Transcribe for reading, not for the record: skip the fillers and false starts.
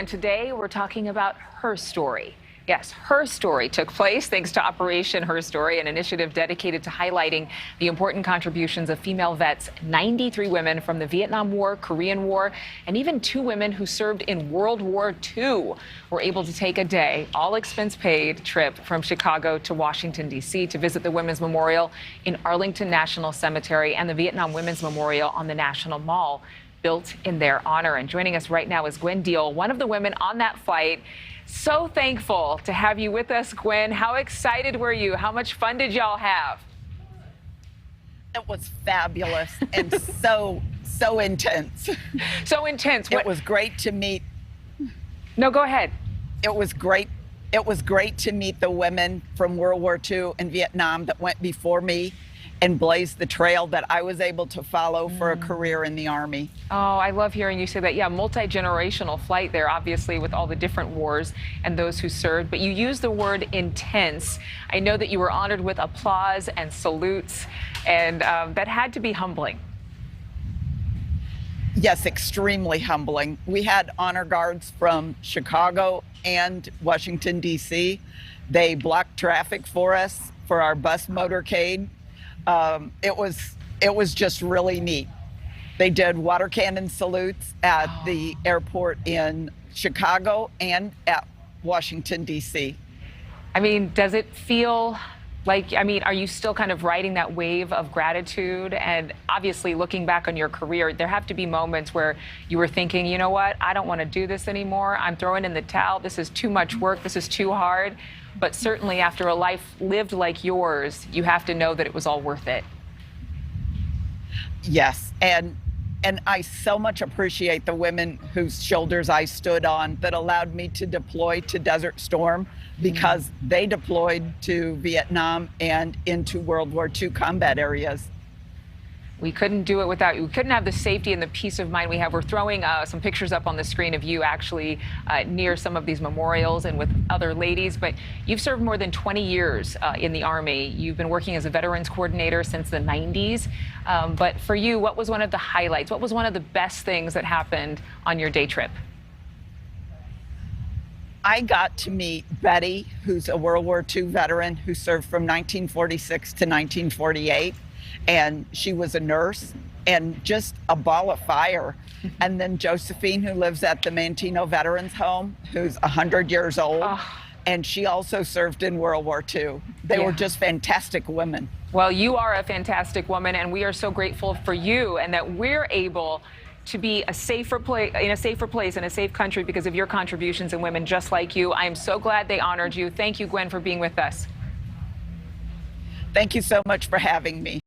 and today we're talking about her story. Yes, her story took place thanks to Operation Her Story, an initiative dedicated to highlighting the important contributions of female vets. 93 women from the Vietnam War, Korean War, and even 2 women who served in World War II were able to take a day, all expense paid trip from Chicago to Washington, D.C. to visit the Women's Memorial in Arlington National Cemetery and the Vietnam Women's Memorial on the National Mall, built in their honor. And joining us right now is Gwen Deal, one of the women on that flight. So thankful to have you with us, Gwen. How excited were you? How much fun did y'all have? It was fabulous and so intense. So intense. It was great to meet. No, go ahead. It was great. It was great to meet the women from World War II and Vietnam that went before me and blazed the trail that I was able to follow for a career in the Army. Oh, I love hearing you say that. Yeah, multi-generational flight there, obviously, with all the different wars and those who served. But you used the word intense. I know that you were honored with applause and salutes, and that had to be humbling. Yes, extremely humbling. We had honor guards from Chicago and Washington, D.C. They blocked traffic for us for our bus motorcade. It was just really neat. They did water cannon salutes at the airport in Chicago and at Washington, D.C. I mean, does it feel like, are you still kind of riding that wave of gratitude? And obviously, looking back on your career, there have to be moments where you were thinking, you know what, I don't want to do this anymore. I'm throwing in the towel. This is too much work. This is too hard. But certainly after a life lived like yours, you have to know that it was all worth it. Yes, and I so much appreciate the women whose shoulders I stood on that allowed me to deploy to Desert Storm, because they deployed to Vietnam and into World War II combat areas. We couldn't do it without you. We couldn't have the safety and the peace of mind we have. We're throwing some pictures up on the screen of you actually near some of these memorials and with other ladies. But you've served more than 20 years in the Army. You've been working as a veterans coordinator since the 90s. But for you, what was one of the highlights? What was one of the best things that happened on your day trip? I got to meet Betty, who's a World War II veteran who served from 1946 to 1948. And she was a nurse and just a ball of fire. And then Josephine, who lives at the Mantino Veterans Home, who's 100 years old. And she also served in World War II. They were just fantastic women. Well, you are a fantastic woman, and we are so grateful for you and that we're able to be a safer place, in a safe country because of your contributions and women just like you. I am so glad they honored you. Thank you, Gwen, for being with us. Thank you so much for having me.